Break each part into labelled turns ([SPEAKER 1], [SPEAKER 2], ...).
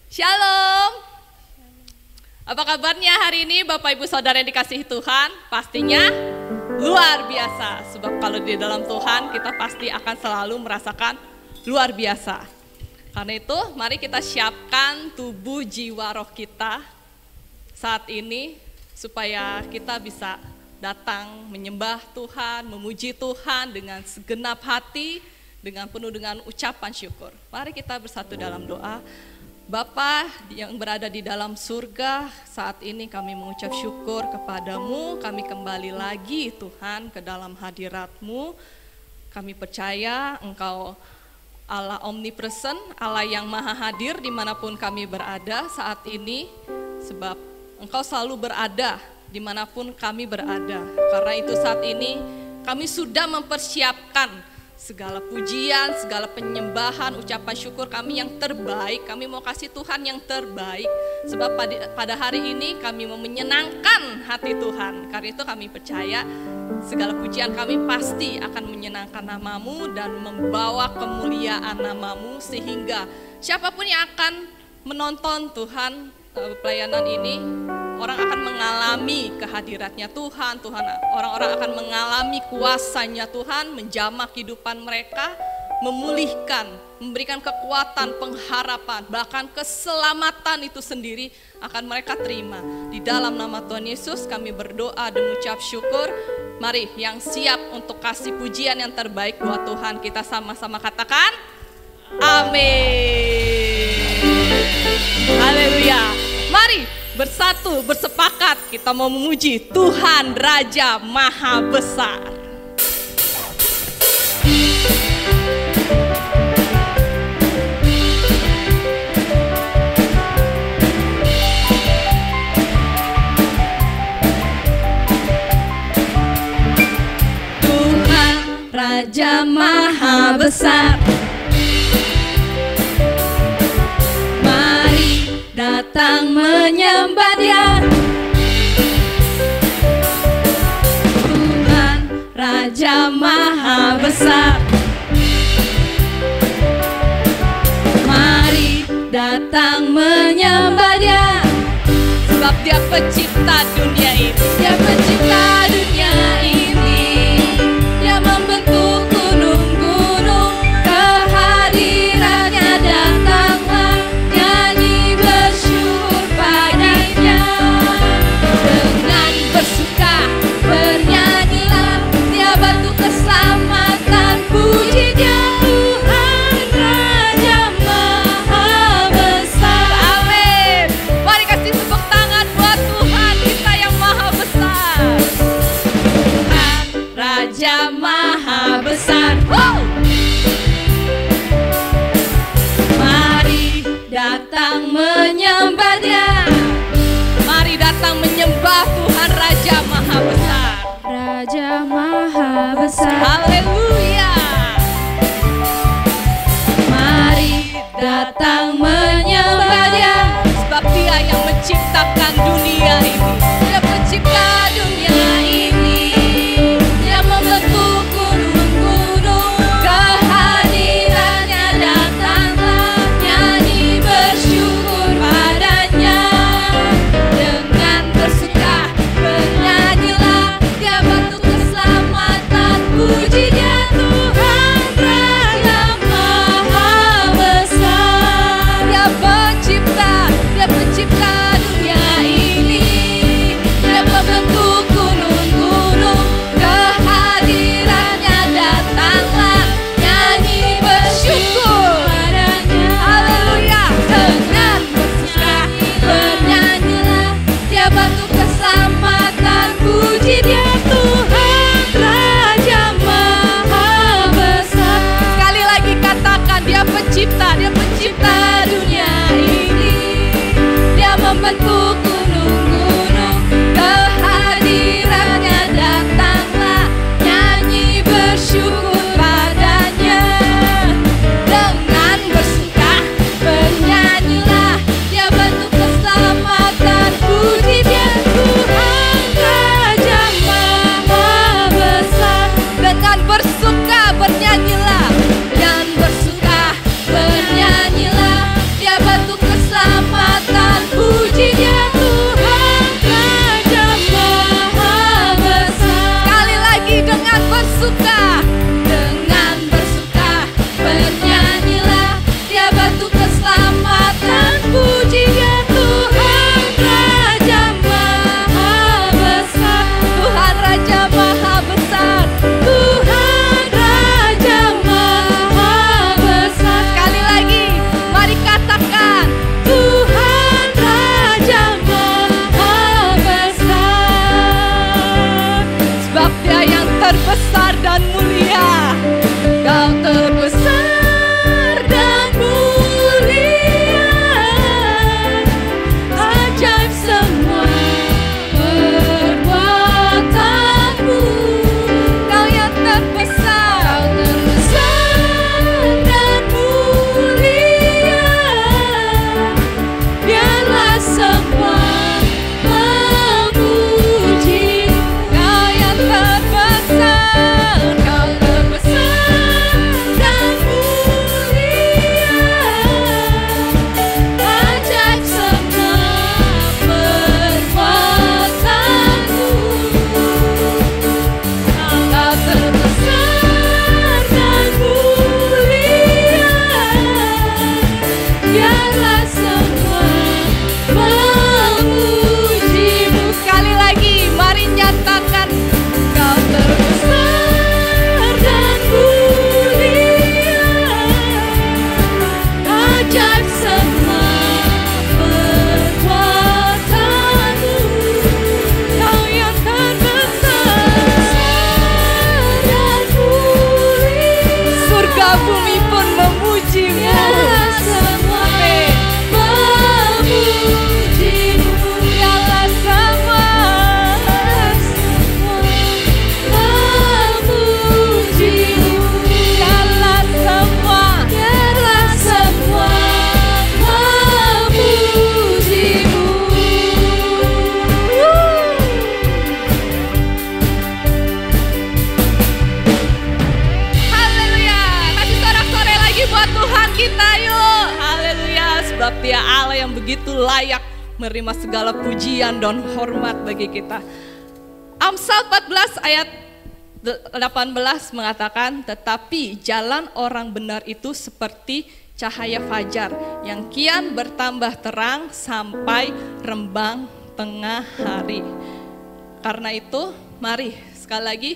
[SPEAKER 1] Shalom. Apa kabarnya hari ini Bapak Ibu Saudara yang dikasihi Tuhan? Pastinya luar biasa. Sebab kalau di dalam Tuhan kita pasti akan selalu merasakan luar biasa. Karena itu mari kita siapkan tubuh jiwa roh kita saat ini supaya kita bisa datang menyembah Tuhan, memuji Tuhan dengan segenap hati, dengan penuh dengan ucapan syukur. Mari kita bersatu dalam doa. Bapa yang berada di dalam surga, saat ini kami mengucap syukur kepadamu. Kami kembali lagi Tuhan ke dalam hadirat-Mu. Kami percaya Engkau Allah omnipresent, Allah yang maha hadir dimanapun kami berada saat ini. Sebab Engkau selalu berada dimanapun kami berada. Karena itu saat ini kami sudah mempersiapkan segala pujian, segala penyembahan, ucapan syukur kami yang terbaik. Kami mau kasih Tuhan yang terbaik. Sebab pada hari ini kami mau menyenangkan hati Tuhan. Karena itu kami percaya segala pujian kami pasti akan menyenangkan nama-Mu dan membawa kemuliaan nama-Mu. Sehingga siapapun yang akan menonton Tuhan pelayanan ini, orang akan mengalami kehadiratnya Tuhan. Orang-orang akan mengalami kuasanya Tuhan, menjamah kehidupan mereka, memulihkan, memberikan kekuatan, pengharapan, bahkan keselamatan itu sendiri akan mereka terima. Di dalam nama Tuhan Yesus kami berdoa dan mengucap syukur. Mari yang siap untuk kasih pujian yang terbaik buat Tuhan, kita sama-sama katakan amin. Haleluya. Mari bersatu, bersepakat kita mau memuji Tuhan Raja Maha Besar. Tuhan Raja Maha Besar, datang menyembah Dia. Tuhan Raja Maha Besar, mari datang menyembah Dia. Sebab Dia pencipta dunia ini, Dia pencipta dunia ini. Dia membentuk gunung-gunung, kehadirannya datanglah. Bernyanyilah, Dia batu keselamatan, puji Dia Tuhan Raja Maha Besar. Amin. Mari kasih tepuk tangan buat Tuhan kita yang maha besar. Tuhan Raja Maha Besar. Mari datang menyembah Dia. Mari datang menyembah Tuhan Raja Maha Besar. Raja Maha Besar. Haleluya. Mari datang menyembah Dia. Sebab Dia yang menciptakan dunia ini. Dia pencipta dunia ini. Dia membentuk gunung-gunung, kehadirannya datanglah. Nyanyi bersyukur padanya. Dengan bersuka bernyanyilah, Dia batu keselamatan, puji Dia Tuhan Raja Maha Besar. Dia pencipta dunia ini. biarlah semua memujimu. Sekali lagi, mari nyatakan Kau terbesar dan mulia, ajaib semua perbuatanmu. Kau yang terbesar dan mulia, surga bumi pun memujimu. Sebab Dia Allah yang begitu layak menerima segala pujian dan hormat bagi kita. Amsal 14 ayat 18 mengatakan, tetapi jalan orang benar itu seperti cahaya fajar yang kian bertambah terang sampai rembang tengah hari. Karena itu mari sekali lagi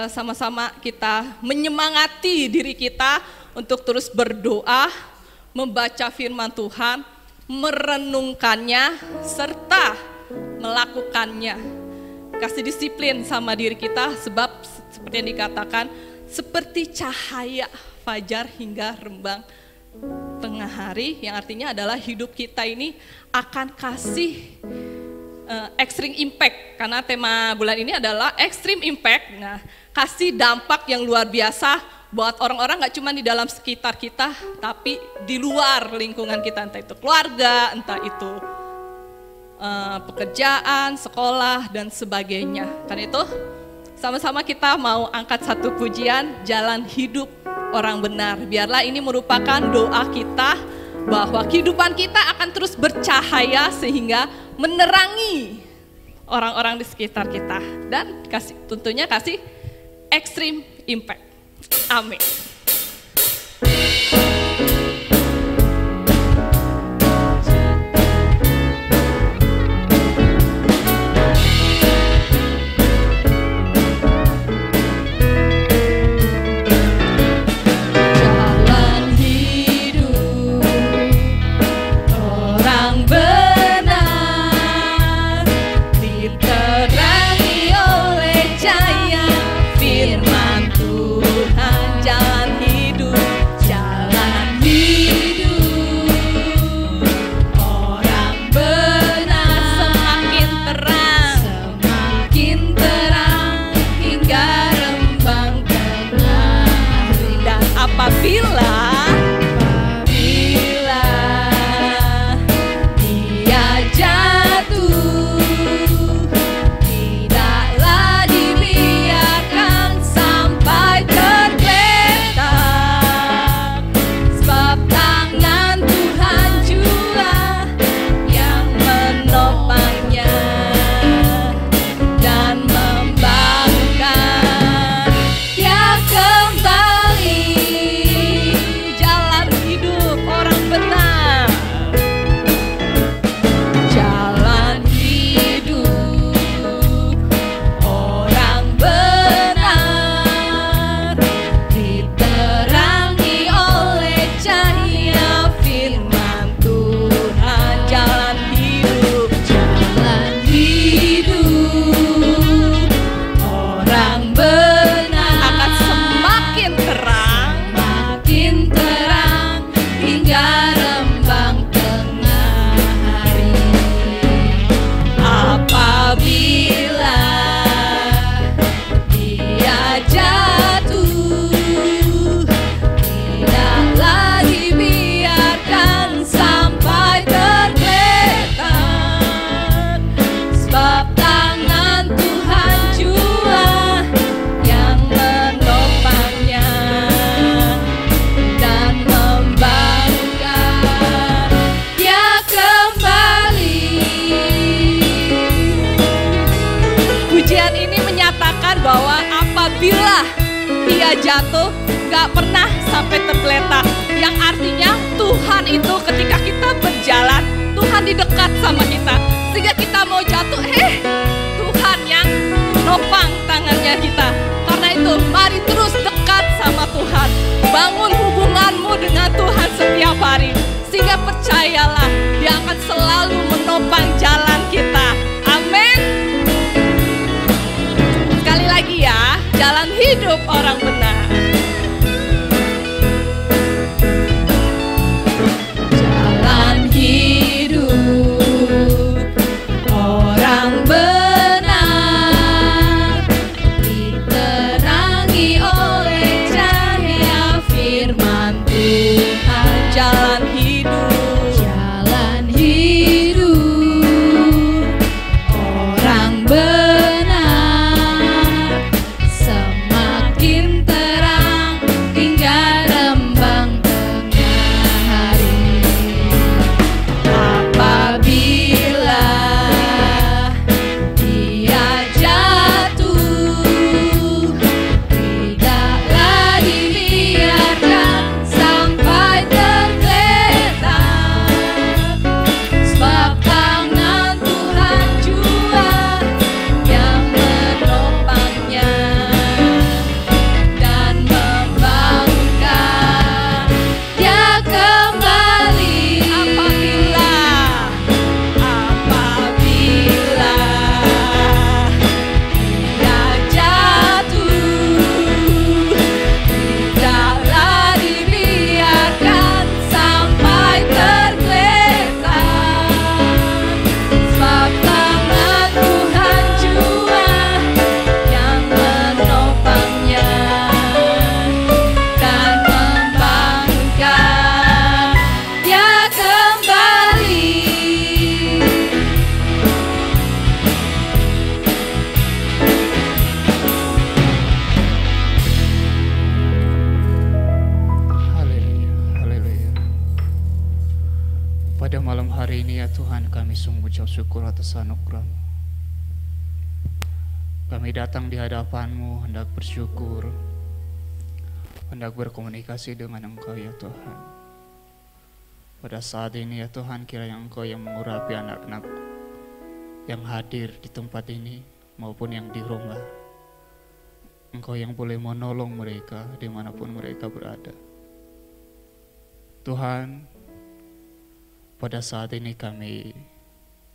[SPEAKER 1] sama-sama kita menyemangati diri kita untuk terus berdoa, membaca firman Tuhan, merenungkannya, serta melakukannya. Kasih disiplin sama diri kita, sebab seperti yang dikatakan, seperti cahaya fajar hingga rembang tengah hari, yang artinya adalah hidup kita ini akan kasih extreme impact, karena tema bulan ini adalah extreme impact. Nah, kasih dampak yang luar biasa buat orang-orang, gak cuma di dalam sekitar kita, tapi di luar lingkungan kita, entah itu keluarga, entah itu pekerjaan, sekolah, dan sebagainya. Karena itu sama-sama kita mau angkat satu pujian, jalan hidup orang benar. Biarlah ini merupakan doa kita, bahwa kehidupan kita akan terus bercahaya sehingga menerangi orang-orang di sekitar kita. Dan tentunya kasih extreme impact. Amin. Jalan hidup orang benar diterangi oleh cahaya firman Tuhan. Jalan hidup orang benar semakin terang hingga rembang tengah hari. Dan apabila dia jatuh, tidaklah dibiarkan sampai tergeletak, sebab tangan Tuhan jua yang menopangnya dan membangunkan dia kembali. Jalan hidup orang benar, jalan hidup orang benar diterangi oleh cahaya firman Tuhan. Jalan hidup orang benar akan semakin terang hingga rembang tengah hari. Apabila dia jatuh, tidaklah dibiarkan sampai tergeletak, sebab tangan Tuhan jua yang menopangnya dan membangunkan dia kembali. Pujian ini menyatakan bahwa apabila dia jatuh, gak pernah sampai tergeletak, Yang artinya Tuhan itu ketika kita berjalan, Tuhan di dekat sama kita. Sehingga kita mau jatuh, Tuhan yang nopang tangannya kita. Karena itu mari terus dekat sama Tuhan. Bangun hubunganmu dengan Tuhan setiap hari. Sehingga percayalah, Dia akan selalu menopang jalan kita. Amin. Sekali lagi ya, jalan hidup orang benar. Jalan hidup orang benar diterangi oleh cahaya firman Tuhan. Jalan hidup orang benar semakin terang hingga rembang tengah hari. Apabila dia jatuh, tidaklah dibiarkan sampai tergeletak, sebab tangan Tuhan jua yang menopangnya dan membangunkan dia kembali. Apabila dia jatuh, tidaklah dibiarkan sampai tergeletak, sebab tangan Tuhan jua yang menopangnya dan membangunkan dia kembali.
[SPEAKER 2] Haleluya, haleluya. Pada malam hari ini ya Tuhan, kami sungguh ucap syukur atas anugerah-Mu. Kami datang di hadapan-Mu hendak bersyukur, hendak berkomunikasi dengan Engkau ya Tuhan. Pada saat ini ya Tuhan, kiranya Engkau yang mengurapi anak-anak yang hadir di tempat ini maupun yang di rumah. Engkau yang boleh menolong mereka dimanapun mereka berada. Tuhan, pada saat ini kami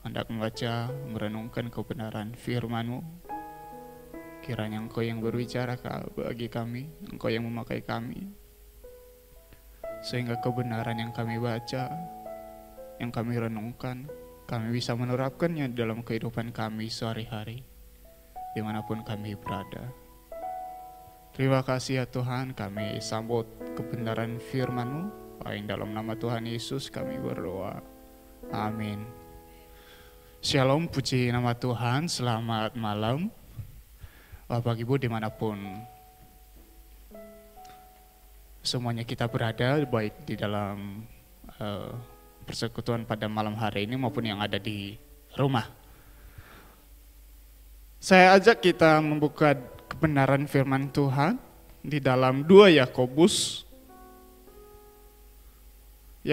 [SPEAKER 2] hendak membaca, merenungkan kebenaran firman-Mu. Kiranya Engkau yang berbicara bagi kami, Engkau yang memakai kami, sehingga kebenaran yang kami baca, yang kami renungkan, kami bisa menerapkannya dalam kehidupan kami sehari-hari, dimanapun kami berada. Terima kasih ya Tuhan, kami sambut kebenaran firman-Mu. Paling dalam nama Tuhan Yesus kami berdoa. Amin. Shalom, puji nama Tuhan, selamat malam. Bapak Ibu dimanapun semuanya kita berada, baik di dalam persekutuan pada malam hari ini maupun yang ada di rumah. Saya ajak kita membuka kebenaran firman Tuhan di dalam 2 Yakobus 2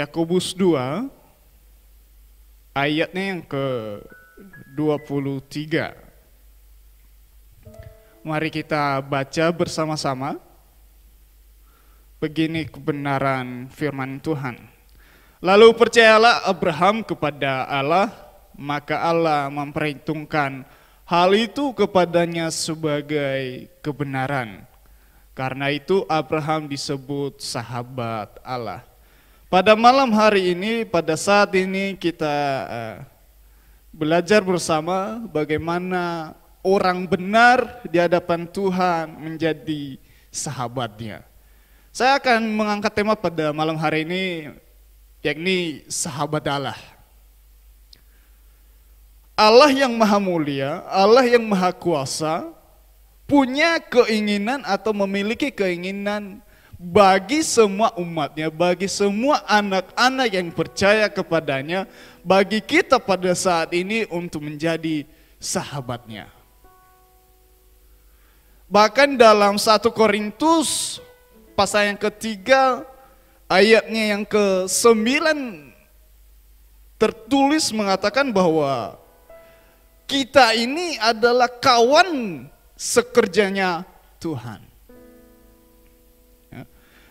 [SPEAKER 2] ayatnya yang ke-23. Mari kita baca bersama-sama. Begini kebenaran firman Tuhan. Lalu percayalah Abraham kepada Allah, maka Allah memperhitungkan hal itu kepadanya sebagai kebenaran. Karena itu Abraham disebut sahabat Allah. Pada malam hari ini, pada saat ini kita belajar bersama bagaimana orang benar di hadapan Tuhan menjadi sahabatnya. Saya akan mengangkat tema pada malam hari ini, yakni sahabat Allah. Allah yang maha mulia, Allah yang maha kuasa, punya keinginan atau memiliki keinginan bagi semua umatnya, bagi semua anak-anak yang percaya kepadanya, bagi kita pada saat ini untuk menjadi sahabatnya. Bahkan dalam 1 Korintus pasal yang ketiga
[SPEAKER 3] ayatnya yang ke-9 tertulis mengatakan bahwa kita ini adalah kawan sekerjanya Tuhan. Ya.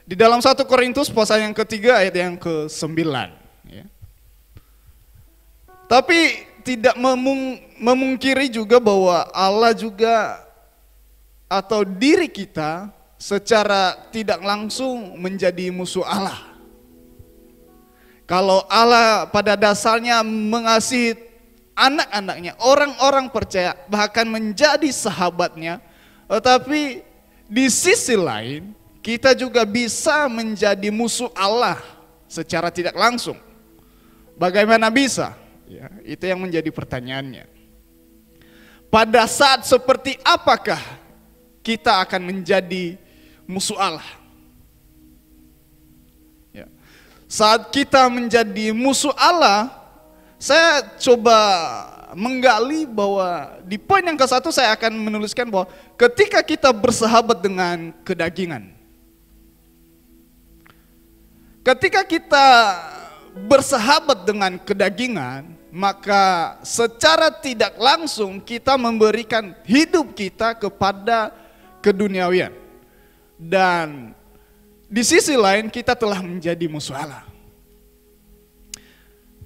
[SPEAKER 3] Di dalam 1 Korintus pasal yang ketiga ayat yang ke-9. Ya. Tapi tidak memungkiri juga bahwa Allah juga atau diri kita secara tidak langsung menjadi musuh Allah. Kalau Allah pada dasarnya mengasihi anak-anaknya, orang-orang percaya, bahkan menjadi sahabatnya, tetapi di sisi lain kita juga bisa menjadi musuh Allah secara tidak langsung. Bagaimana bisa? Ya, itu yang menjadi pertanyaannya. Pada saat seperti apakah kita akan menjadi musuh Allah? Ya. Saat kita menjadi musuh Allah, saya coba menggali bahwa di poin yang ke-1 saya akan menuliskan bahwa ketika kita bersahabat dengan kedagingan, ketika kita bersahabat dengan kedagingan, maka secara tidak langsung kita memberikan hidup kita kepada keduniawian. Dan di sisi lain kita telah menjadi musuh Allah.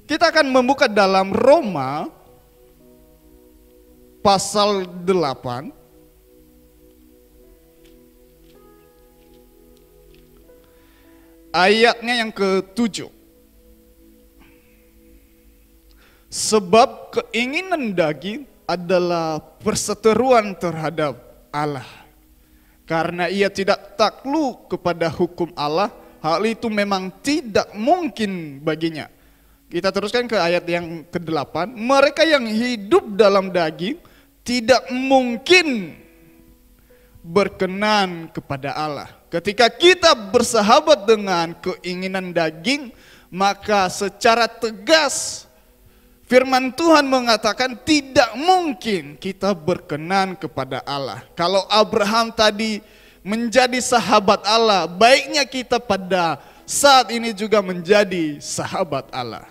[SPEAKER 3] Kita akan membuka dalam Roma pasal 8. Ayatnya yang ke-7. Sebab keinginan daging adalah perseteruan terhadap Allah. Karena ia tidak takluk kepada hukum Allah, hal itu memang tidak mungkin baginya. Kita teruskan ke ayat yang ke-8. Mereka yang hidup dalam daging tidak mungkin berkenan kepada Allah. Ketika kita bersahabat dengan keinginan daging, maka secara tegas firman Tuhan mengatakan tidak mungkin kita berkenan kepada Allah. Kalau Abraham tadi menjadi sahabat Allah, baiknya kita pada saat ini juga menjadi sahabat Allah.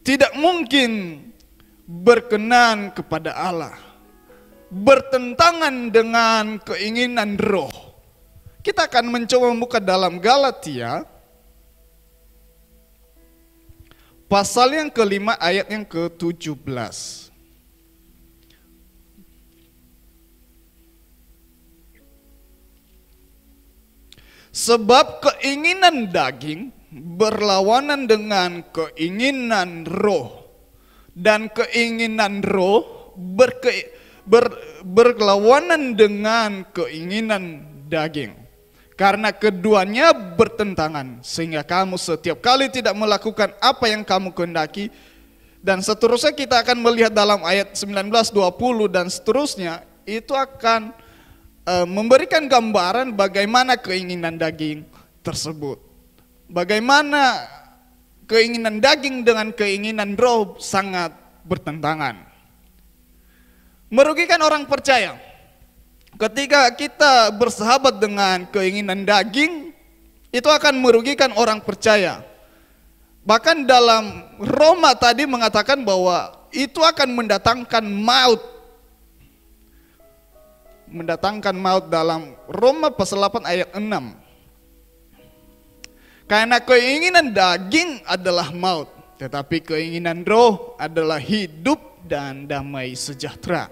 [SPEAKER 3] Tidak mungkin berkenan kepada Allah, bertentangan dengan keinginan roh. Kita akan mencoba membuka dalam Galatia pasal yang ke-5 ayat yang ke-17. Sebab keinginan daging berlawanan dengan keinginan roh, dan keinginan roh berlawanan dengan keinginan daging. Karena keduanya bertentangan, sehingga kamu setiap kali tidak melakukan apa yang kamu kehendaki. Dan seterusnya kita akan melihat dalam ayat 19, 20 dan seterusnya, itu akan memberikan gambaran bagaimana keinginan daging tersebut. Bagaimana keinginan daging dengan keinginan roh sangat bertentangan. Merugikan orang percaya. Ketika kita bersahabat dengan keinginan daging, itu akan merugikan orang percaya. Bahkan dalam Roma tadi mengatakan bahwa itu akan mendatangkan maut. Mendatangkan maut dalam Roma pasal 8 ayat 6. Karena keinginan daging adalah maut, tetapi keinginan roh adalah hidup dan damai sejahtera.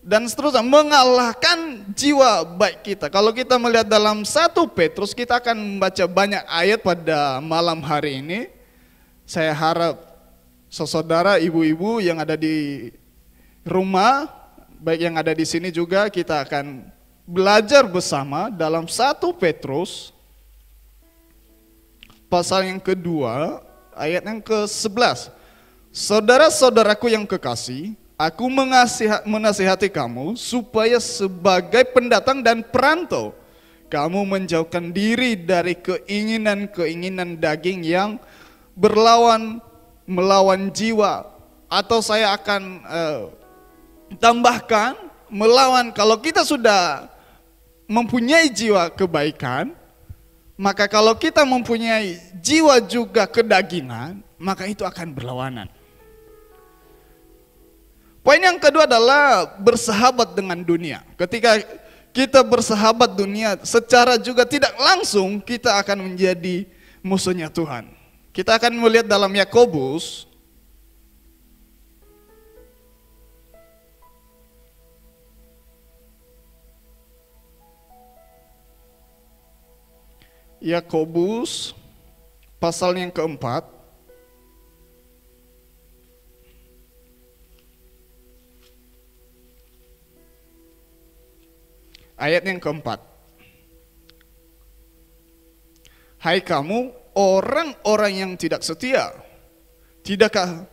[SPEAKER 3] Dan seterusnya mengalahkan jiwa baik kita. Kalau kita melihat dalam 1 Petrus, kita akan membaca banyak ayat pada malam hari ini. Saya harap saudara, ibu-ibu yang ada di rumah, baik yang ada di sini juga, kita akan belajar bersama dalam 1 Petrus pasal yang kedua, ayat yang ke-11. Saudara-saudaraku yang kekasih, aku menasihati kamu supaya sebagai pendatang dan perantau, kamu menjauhkan diri dari keinginan-keinginan daging yang melawan jiwa. Atau saya akan tambahkan, melawan, kalau kita sudah mempunyai jiwa kebaikan, maka kalau kita mempunyai jiwa juga kedagingan, maka itu akan berlawanan. Poin yang kedua adalah bersahabat dengan dunia. Ketika kita bersahabat dunia, secara juga tidak langsung kita akan menjadi musuhnya Tuhan. Kita akan melihat dalam Yakobus pasal yang keempat, ayat yang keempat. Hai kamu orang-orang yang tidak setia, tidakkah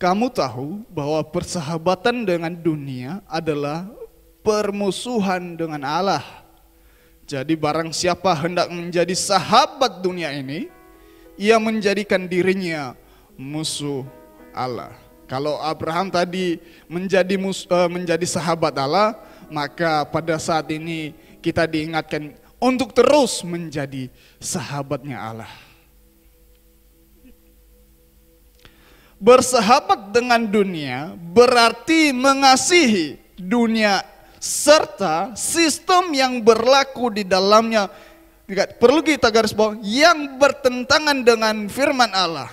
[SPEAKER 3] kamu tahu bahwa persahabatan dengan dunia adalah permusuhan dengan Allah? Jadi barang siapa hendak menjadi sahabat dunia ini, ia menjadikan dirinya musuh Allah. Kalau Abraham tadi menjadi sahabat Allah, maka pada saat ini kita diingatkan untuk terus menjadi sahabatnya Allah. Bersahabat dengan dunia berarti mengasihi dunia serta sistem yang berlaku di dalamnya. Perlu kita garis bawahi, yang bertentangan dengan firman Allah.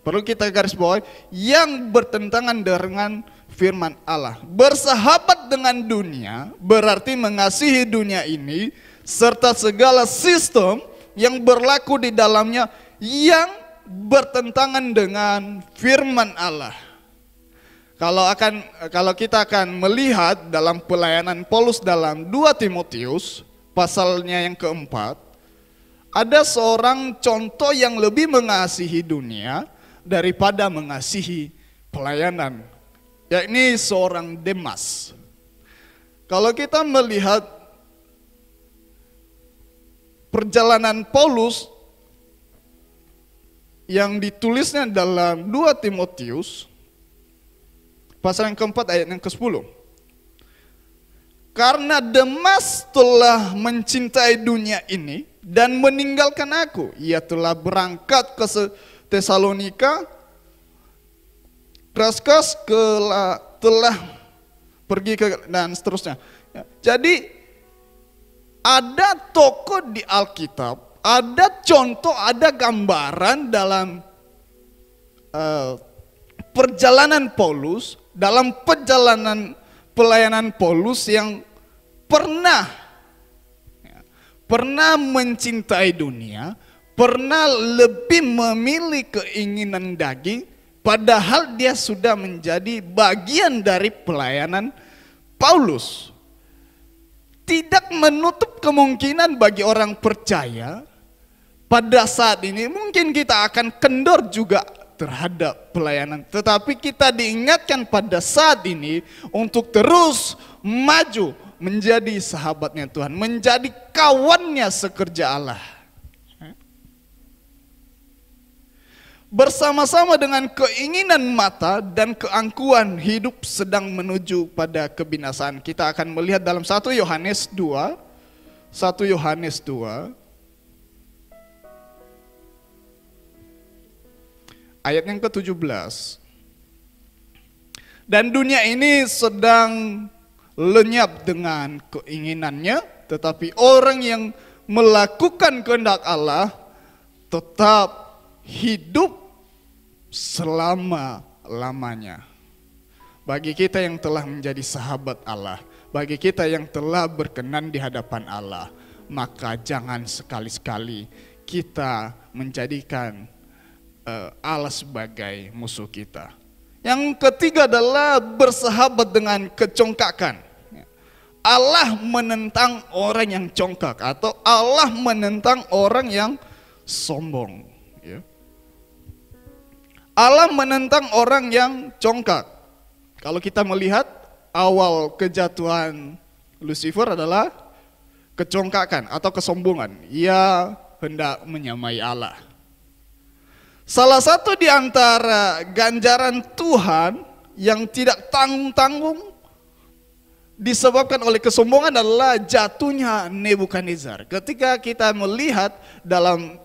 [SPEAKER 3] Perlu kita garis bawahi, yang bertentangan dengan firman Allah. Bersahabat dengan dunia berarti mengasihi dunia ini serta segala sistem yang berlaku di dalamnya yang bertentangan dengan firman Allah. Kalau kita akan melihat dalam pelayanan Paulus dalam 2 Timotius pasalnya yang keempat, ada seorang contoh yang lebih mengasihi dunia daripada mengasihi pelayanan, yakni seorang Demas. Kalau kita melihat perjalanan Paulus yang ditulisnya dalam 2 Timotius pasal yang keempat ayat yang ke-10. Karena Demas telah mencintai dunia ini dan meninggalkan aku. Ia telah berangkat ke Tesalonika, Kraskas telah pergi ke dan seterusnya. Jadi ada tokoh di Alkitab, ada contoh, ada gambaran dalam perjalanan Paulus, dalam perjalanan pelayanan Paulus yang pernah mencintai dunia, pernah lebih memilih keinginan daging, padahal dia sudah menjadi bagian dari pelayanan Paulus. Tidak menutup kemungkinan bagi orang percaya pada saat ini mungkin kita akan kendor juga terhadap pelayanan, tetapi kita diingatkan pada saat ini untuk terus maju menjadi sahabatnya Tuhan, menjadi kawannya sekerja Allah. Bersama-sama dengan keinginan mata dan keangkuhan hidup sedang menuju pada kebinasaan. Kita akan melihat dalam 1 Yohanes 2 ayat yang ke-17. Dan dunia ini sedang lenyap dengan keinginannya, tetapi orang yang melakukan kehendak Allah tetap hidup selama-lamanya. Bagi kita yang telah menjadi sahabat Allah, bagi kita yang telah berkenan di hadapan Allah, maka jangan sekali-sekali kita menjadikan Allah sebagai musuh kita. Yang ketiga adalah bersahabat dengan kecongkakan. Allah menentang orang yang congkak atau Allah menentang orang yang sombong. Allah menentang orang yang congkak. Kalau kita melihat awal kejatuhan Lucifer adalah kecongkakan atau kesombongan. Ia hendak menyamai Allah. Salah satu di antara ganjaran Tuhan yang tidak tanggung-tanggung disebabkan oleh kesombongan adalah jatuhnya Nebukadnezar. Ketika kita melihat dalam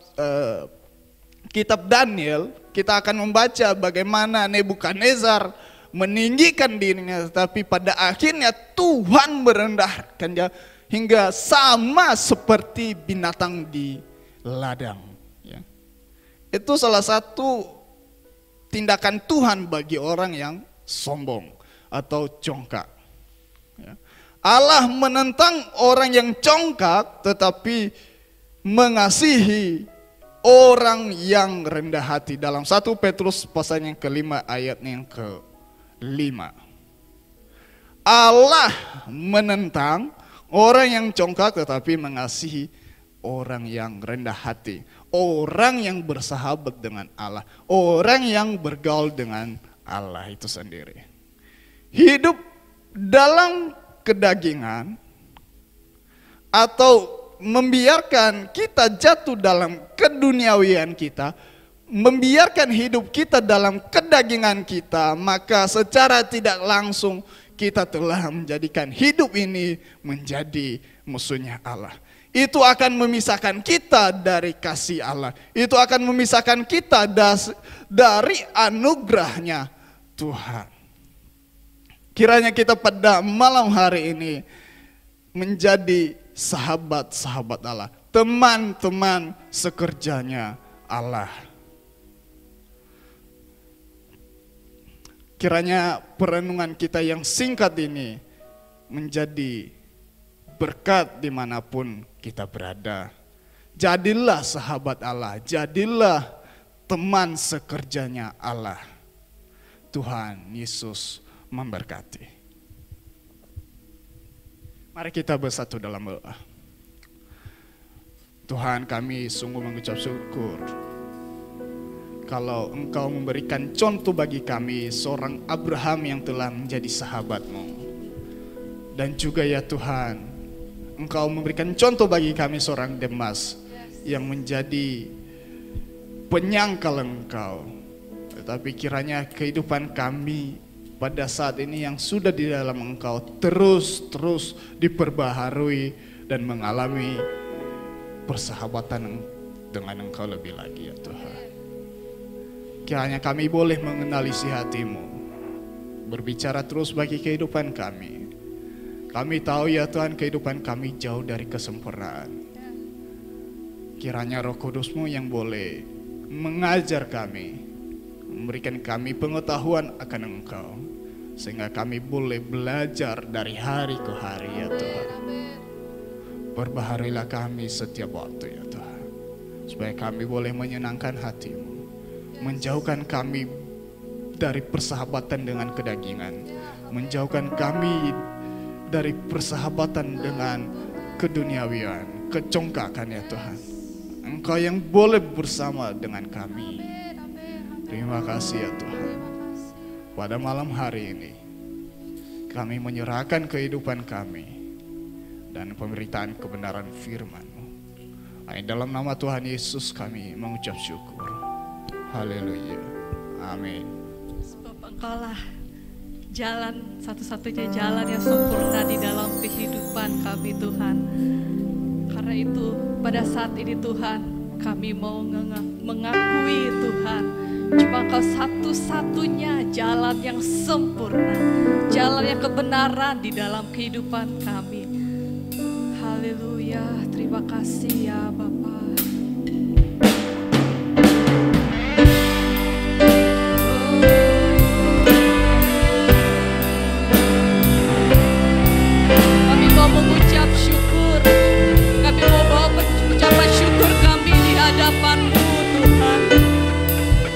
[SPEAKER 3] kitab Daniel, kita akan membaca bagaimana Nebukadnezar meninggikan dirinya, tetapi pada akhirnya Tuhan merendahkan dia hingga sama seperti binatang di ladang. Ya. Itu salah satu tindakan Tuhan bagi orang yang sombong atau congkak. Ya. Allah menentang orang yang congkak tetapi mengasihi orang yang rendah hati. Dalam 1 Petrus pasal yang ke-5 ayat yang ke-5. Allah menentang orang yang congkak tetapi mengasihi orang yang rendah hati. Orang yang bersahabat dengan Allah. Orang yang bergaul dengan Allah itu sendiri. Hidup dalam kedagingan atau membiarkan kita jatuh dalam keduniawian kita, membiarkan hidup kita dalam kedagingan kita, maka secara tidak langsung kita telah menjadikan hidup ini menjadi musuhnya Allah. Itu akan memisahkan kita dari kasih Allah. Itu akan memisahkan kita dari anugerahnya Tuhan. Kiranya kita pada malam hari ini menjadi sahabat-sahabat Allah, teman-teman sekerjanya Allah. Kiranya perenungan kita yang singkat ini menjadi berkat dimanapun kita berada. Jadilah sahabat Allah, jadilah teman sekerjanya Allah. Tuhan Yesus memberkati. Mari kita bersatu dalam doa. Tuhan, kami sungguh mengucap syukur kalau Engkau memberikan contoh bagi kami seorang Abraham yang telah menjadi sahabat-Mu. Dan juga ya Tuhan, Engkau memberikan contoh bagi kami seorang Demas yang menjadi penyangkal Engkau. Tetapi kiranya kehidupan kami pada saat ini yang sudah di dalam Engkau terus diperbaharui dan mengalami persahabatan dengan Engkau lebih lagi ya Tuhan. Kiranya kami boleh mengenali isi hati-Mu, berbicara terus bagi kehidupan kami. Kami tahu ya Tuhan kehidupan kami jauh dari kesempurnaan. Kiranya Roh Kudus-Mu yang boleh mengajar kami, memberikan kami pengetahuan akan Engkau, sehingga kami boleh belajar dari hari ke hari ya Tuhan. Perbaharilah kami setiap waktu ya Tuhan, supaya kami boleh menyenangkan hati-Mu, menjauhkan kami dari persahabatan dengan kedagingan, menjauhkan kami dari persahabatan dengan keduniawian, kecongkakan ya Tuhan. Engkau yang boleh bersama dengan kami. Terima kasih ya Tuhan. Pada malam hari ini kami menyerahkan kehidupan kami dan pemberitaan kebenaran firman-Mu. Dalam nama Tuhan Yesus kami mengucap syukur. Haleluya. Amin.
[SPEAKER 1] Sebab Engkaulah jalan, satu-satunya jalan yang sempurna di dalam kehidupan kami Tuhan. Karena itu pada saat ini Tuhan, kami mau mengakui Tuhan, cuma Engkau satu-satunya jalan yang sempurna, jalan yang kebenaran di dalam kehidupan kami. Haleluya, terima kasih ya Bapa. Kami mau mengucap syukur, kami mau bawa ucapan syukur kami di hadapan-Mu Tuhan.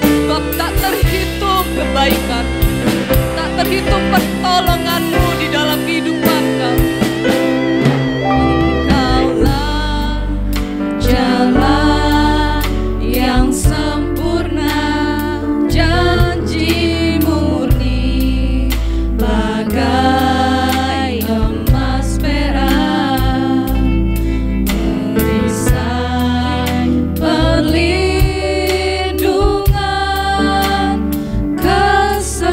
[SPEAKER 1] Sebab tak terhitung kebaikan, tak terhitung pertolongan-Mu di dalam kehidupan kami. Engkaulah jalan yang sempurna, janji murni bagai emas perak, perisai perlindungan, kesayangan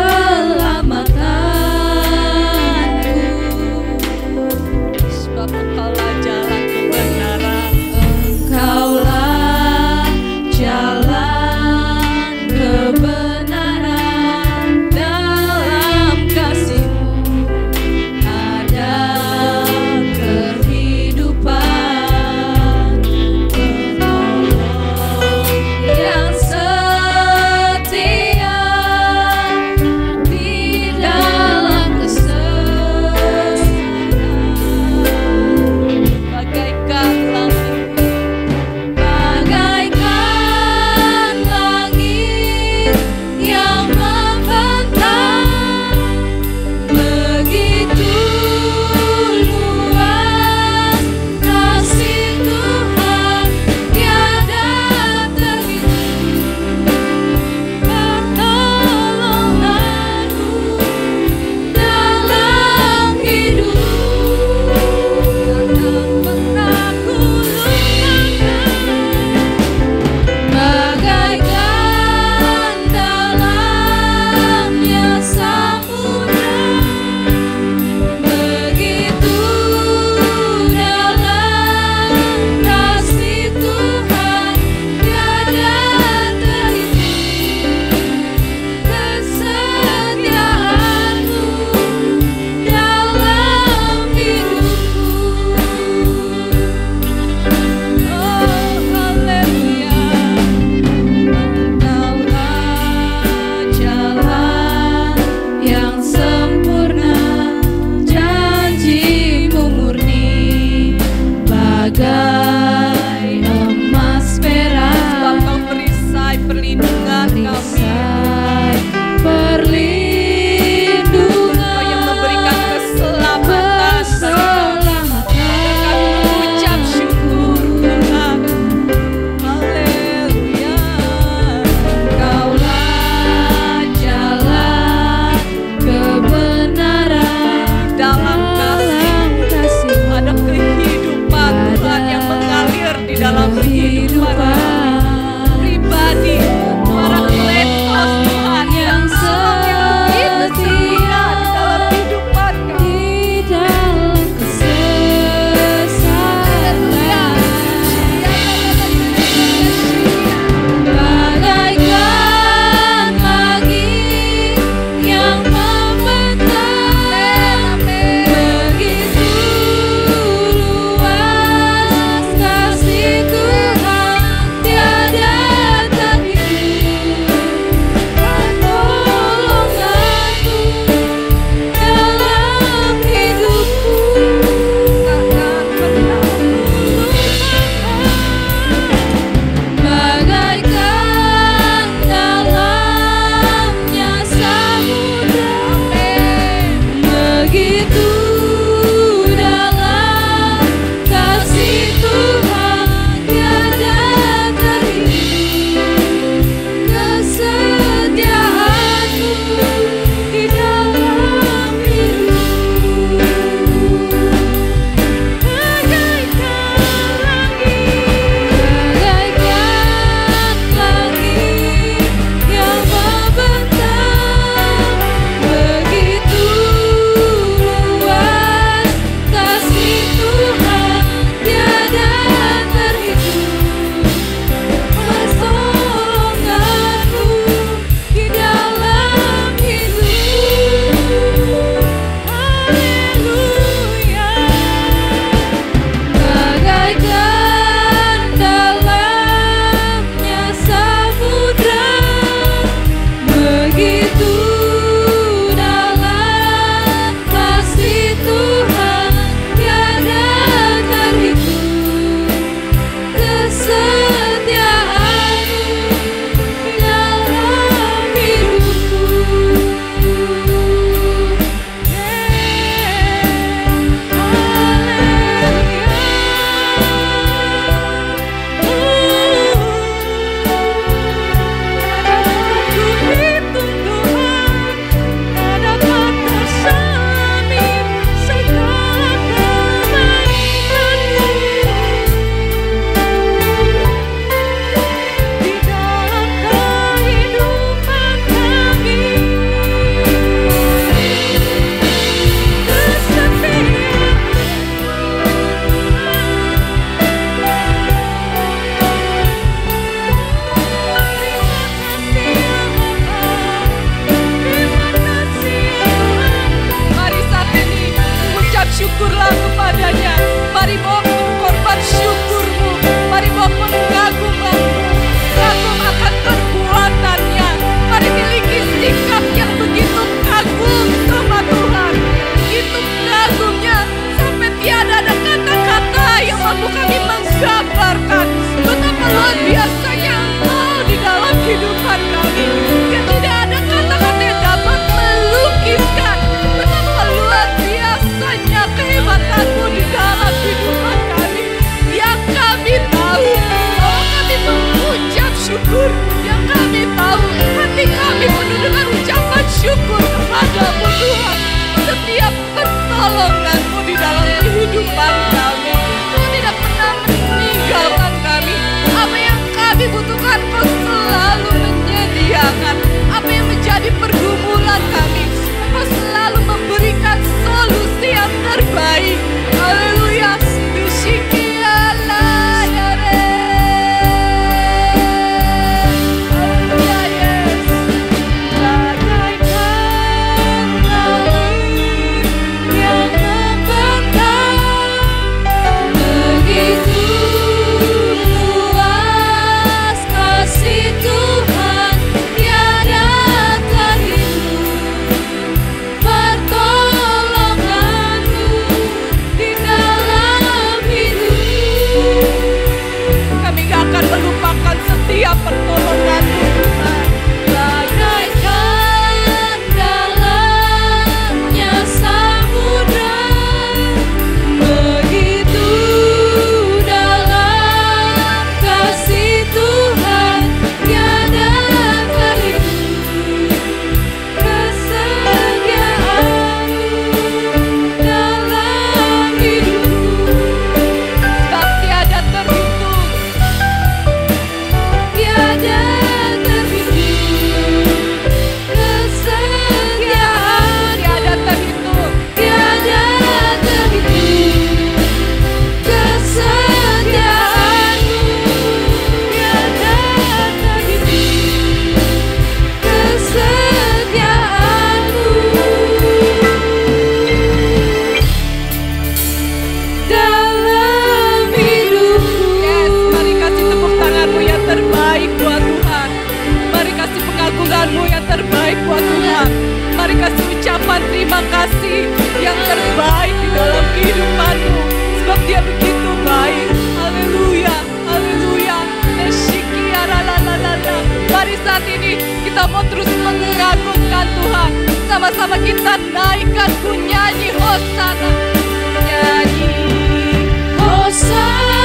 [SPEAKER 1] syukur yang kami tahu hati kami penuh dengan ucapan syukur kepadamu Tuhan. Setiap pertolongan-Mu di dalam kehidupan kami, Kau tidak pernah meninggalkan kami. Apa yang kami butuhkan Kau selalu menyediakan. Apa yang menjadi pergumulan kami, Kau selalu memberikan solusi yang terbaik. Haleluya. Setiap pertolongan-Mu Tuhan, bagaikan dalamnya samudra, begitu dalam kasih Tuhan tiada terhitung kesetiaan-Mu dalam hidup, sebab tiada terhitung. Tiada terhitung kesetiaan, tiada terhitung, tiada terhitung kesetiaan-Mu, tiada terhitung kesetiaan-Mu dalam hidupku. Yes, mari kasih tepuk tangan-Mu yang terbaik buat Tuhan. Mari kasih pengagungan-Mu yang terbaik buat Tuhan. Mari kasih ucapan terima kasih yang terbaik di dalam kehidupan-Mu, sebab Dia begitu baik. Haleluya, haleluya. Mari saat ini kita mau terus mengagungkan Tuhan. Sama-sama kita naikkan nyanyi Hosana. Nyanyi Hosana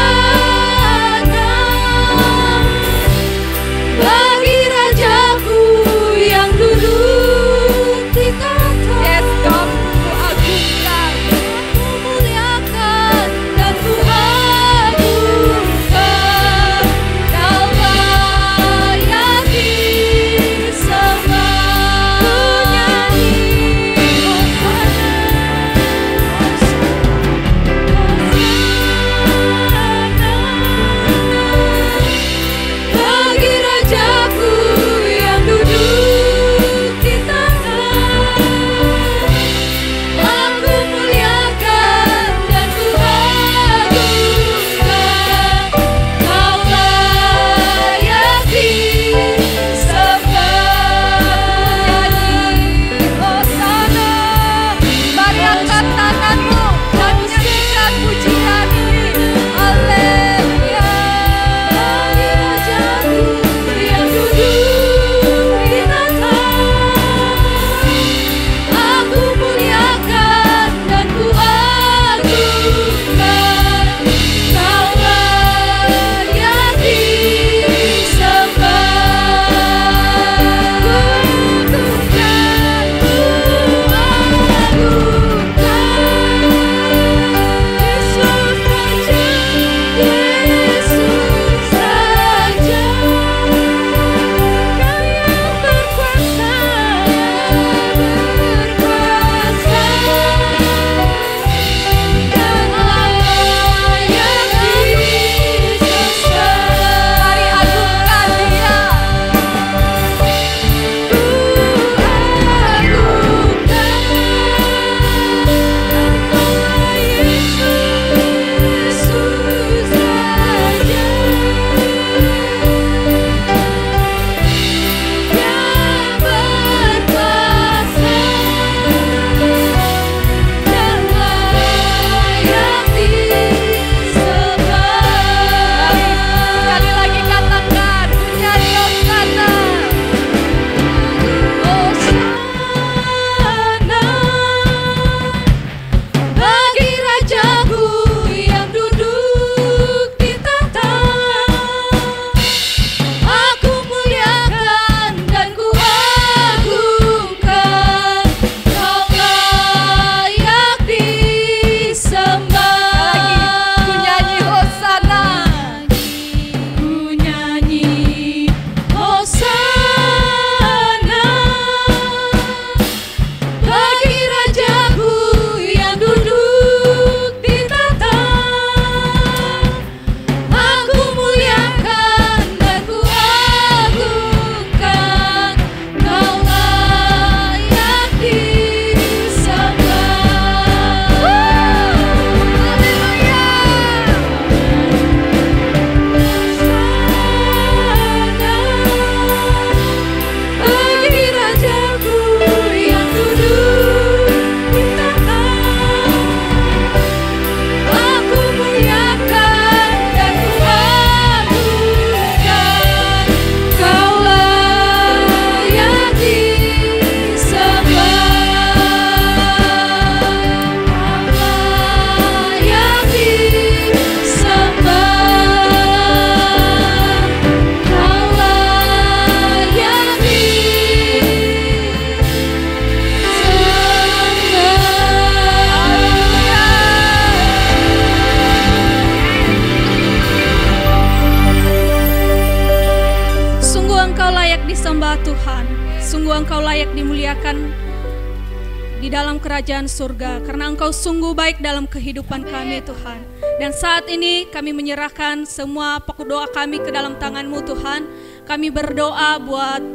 [SPEAKER 1] bagi Rajaku yang duduk di tahta. Yes, God, Ku agungkan, Ku muliakan, dan Ku agungkan. Kau layak disembah. Ku nyanyi Hosana, Hosana.
[SPEAKER 4] Engkau layak disembah Tuhan, sungguh Engkau layak dimuliakan di dalam kerajaan surga, karena Engkau sungguh baik dalam kehidupan kami Tuhan. Dan saat ini kami menyerahkan semua pokok doa kami ke dalam tangan-Mu Tuhan. Kami berdoa buat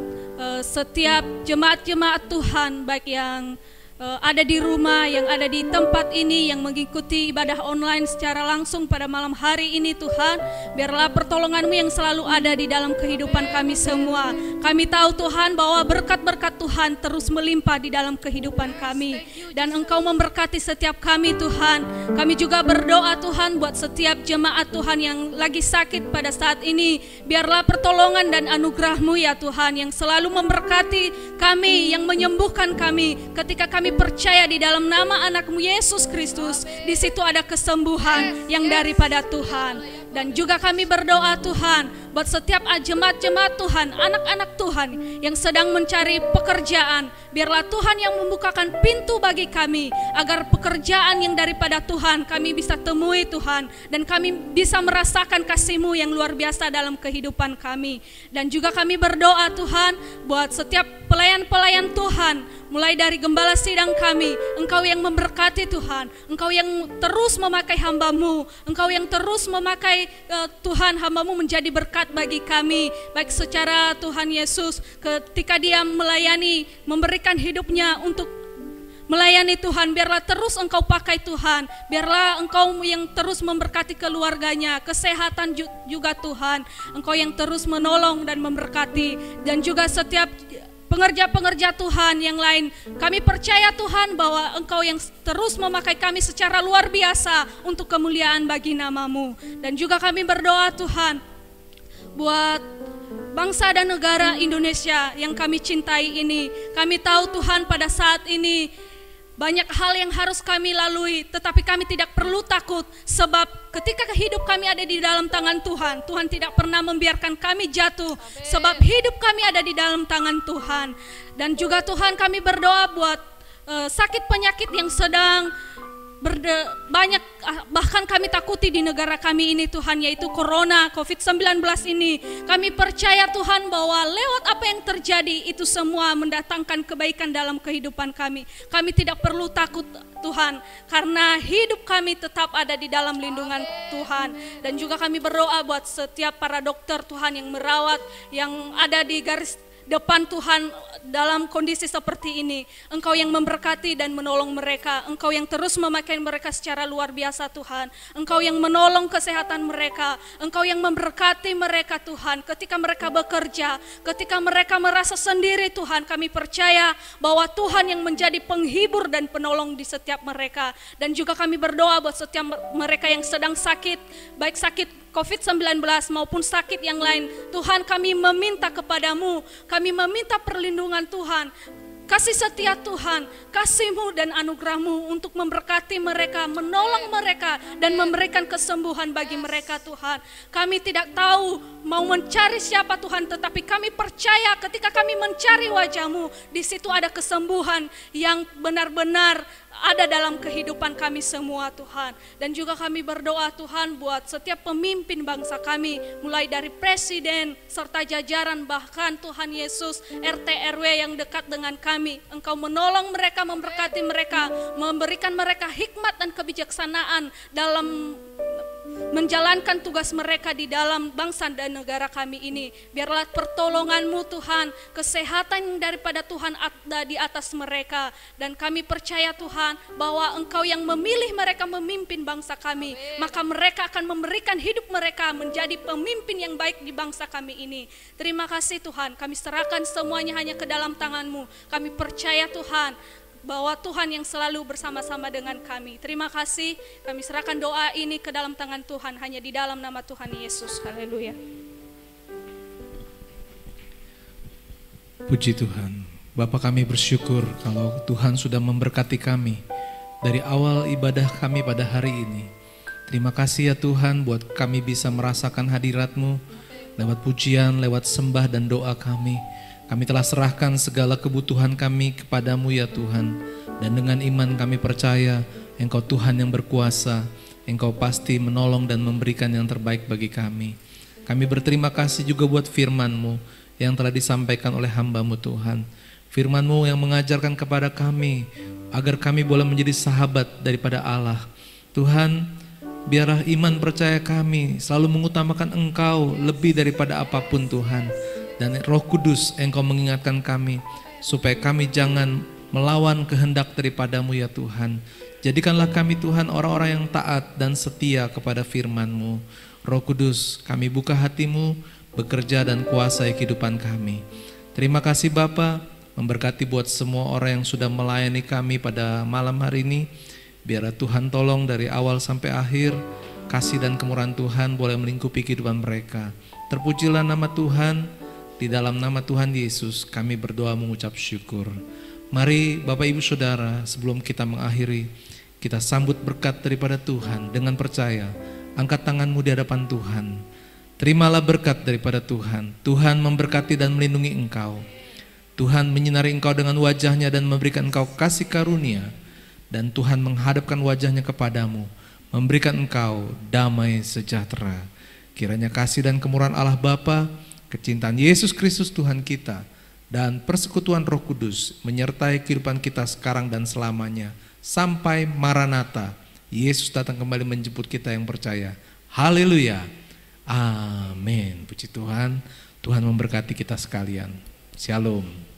[SPEAKER 4] setiap jemaat-jemaat Tuhan, baik yang ada di rumah, yang ada di tempat ini, yang mengikuti ibadah online secara langsung pada malam hari ini Tuhan. Biarlah pertolongan-Mu yang selalu ada di dalam kehidupan kami semua. Kami tahu Tuhan bahwa berkat-berkat Tuhan terus melimpah di dalam kehidupan kami, dan Engkau memberkati setiap kami Tuhan. Kami juga berdoa Tuhan buat setiap jemaat Tuhan yang lagi sakit pada saat ini. Biarlah pertolongan dan anugerah-Mu ya Tuhan yang selalu memberkati kami, yang menyembuhkan kami ketika kami percaya di dalam nama anak-Mu Yesus Kristus. Di situ ada kesembuhan yang daripada Tuhan. Dan juga kami berdoa Tuhan buat setiap jemaat-jemaat Tuhan, anak-anak Tuhan yang sedang mencari pekerjaan. Biarlah Tuhan yang membukakan pintu bagi kami, agar pekerjaan yang daripada Tuhan kami bisa temui Tuhan, dan kami bisa merasakan kasih-Mu yang luar biasa dalam kehidupan kami. Dan juga kami berdoa Tuhan buat setiap pelayan-pelayan Tuhan, mulai dari gembala sidang kami. Engkau yang memberkati Tuhan, Engkau yang terus memakai hamba-Mu, Engkau yang terus memakai Tuhan hamba-Mu menjadi berkat bagi kami, baik secara Tuhan Yesus ketika dia melayani, memberikan hidupnya untuk melayani Tuhan. Biarlah terus Engkau pakai Tuhan, biarlah Engkau yang terus memberkati keluarganya, kesehatan juga Tuhan. Engkau yang terus menolong dan memberkati. Dan juga setiap pengerja-pengerja Tuhan yang lain, kami percaya Tuhan bahwa Engkau yang terus memakai kami secara luar biasa untuk kemuliaan bagi nama-Mu. Dan juga kami berdoa Tuhan buat bangsa dan negara Indonesia yang kami cintai ini. Kami tahu Tuhan pada saat ini banyak hal yang harus kami lalui, tetapi kami tidak perlu takut, sebab ketika hidup kami ada di dalam tangan Tuhan, Tuhan tidak pernah membiarkan kami jatuh, sebab hidup kami ada di dalam tangan Tuhan. Dan juga Tuhan kami berdoa buat sakit penyakit yang sedang banyak bahkan kami takuti di negara kami ini Tuhan, yaitu Corona, COVID-19 ini. Kami percaya Tuhan bahwa lewat apa yang terjadi itu semua mendatangkan kebaikan dalam kehidupan kami. Kami tidak perlu takut Tuhan, karena hidup kami tetap ada di dalam lindungan Tuhan. Dan juga kami berdoa buat setiap para dokter Tuhan yang merawat, yang ada di garis depan Tuhan dalam kondisi seperti ini. Engkau yang memberkati dan menolong mereka. Engkau yang terus memakai mereka secara luar biasa Tuhan. Engkau yang menolong kesehatan mereka. Engkau yang memberkati mereka Tuhan ketika mereka bekerja, ketika mereka merasa sendiri Tuhan. Kami percaya bahwa Tuhan yang menjadi penghibur dan penolong di setiap mereka. Dan juga kami berdoa buat setiap mereka yang sedang sakit, baik sakit COVID-19 maupun sakit yang lain. Tuhan, kami meminta kepadamu, kami meminta perlindungan Tuhan, kasih setia Tuhan, kasih-Mu dan anugerah-Mu untuk memberkati mereka, menolong mereka, dan memberikan kesembuhan bagi mereka Tuhan. Kami tidak tahu mau mencari siapa Tuhan, tetapi kami percaya ketika kami mencari wajah-Mu, di situ ada kesembuhan yang benar-benar ada dalam kehidupan kami semua Tuhan. Dan juga kami berdoa Tuhan buat setiap pemimpin bangsa kami, mulai dari presiden serta jajaran, bahkan Tuhan Yesus RT RW yang dekat dengan kami. Engkau menolong mereka, memberkati mereka, memberikan mereka hikmat dan kebijaksanaan dalam menjalankan tugas mereka di dalam bangsa dan negara kami ini. Biarlah pertolongan-Mu Tuhan, kesehatan daripada Tuhan ada di atas mereka. Dan kami percaya Tuhan bahwa Engkau yang memilih mereka memimpin bangsa kami, maka mereka akan memberikan hidup mereka menjadi pemimpin yang baik di bangsa kami ini. Terima kasih Tuhan, kami serahkan semuanya hanya ke dalam tangan-Mu. Kami percaya Tuhan bahwa Tuhan yang selalu bersama-sama dengan kami. Terima kasih, kami serahkan doa ini ke dalam tangan Tuhan, hanya di dalam nama Tuhan Yesus. Haleluya.
[SPEAKER 5] Puji Tuhan. Bapa, kami bersyukur kalau Tuhan sudah memberkati kami dari awal ibadah kami pada hari ini. Terima kasih ya Tuhan buat kami bisa merasakan hadirat-Mu lewat pujian, lewat sembah dan doa kami. Kami telah serahkan segala kebutuhan kami kepadamu ya Tuhan. Dan dengan iman kami percaya Engkau Tuhan yang berkuasa. Engkau pasti menolong dan memberikan yang terbaik bagi kami. Kami berterima kasih juga buat firman-Mu yang telah disampaikan oleh hamba-Mu Tuhan. Firman-Mu yang mengajarkan kepada kami agar kami boleh menjadi sahabat daripada Allah. Tuhan, biarlah iman percaya kami selalu mengutamakan Engkau lebih daripada apapun Tuhan. Dan Roh Kudus Engkau mengingatkan kami supaya kami jangan melawan kehendak daripada-Mu ya Tuhan. Jadikanlah kami Tuhan orang-orang yang taat dan setia kepada firman-Mu. Roh Kudus, kami buka hati-Mu, bekerja dan kuasai kehidupan kami. Terima kasih Bapa, memberkati buat semua orang yang sudah melayani kami pada malam hari ini. Biarlah Tuhan tolong dari awal sampai akhir, kasih dan kemurahan Tuhan boleh melingkupi kehidupan mereka. Terpujilah nama Tuhan, di dalam nama Tuhan Yesus kami berdoa mengucap syukur. Mari Bapak Ibu Saudara, sebelum kita mengakhiri, kita sambut berkat daripada Tuhan dengan percaya. Angkat tanganmu di hadapan Tuhan. Terimalah berkat daripada Tuhan. Tuhan memberkati dan melindungi engkau. Tuhan menyinari engkau dengan wajahnya dan memberikan engkau kasih karunia. Dan Tuhan menghadapkan wajahnya kepadamu, memberikan engkau damai sejahtera. Kiranya kasih dan kemurahan Allah Bapa, kecintaan Yesus Kristus Tuhan kita, dan persekutuan Roh Kudus menyertai kehidupan kita sekarang dan selamanya. Sampai Maranatha, Yesus datang kembali menjemput kita yang percaya. Haleluya. Amin. Puji Tuhan. Tuhan memberkati kita sekalian. Shalom.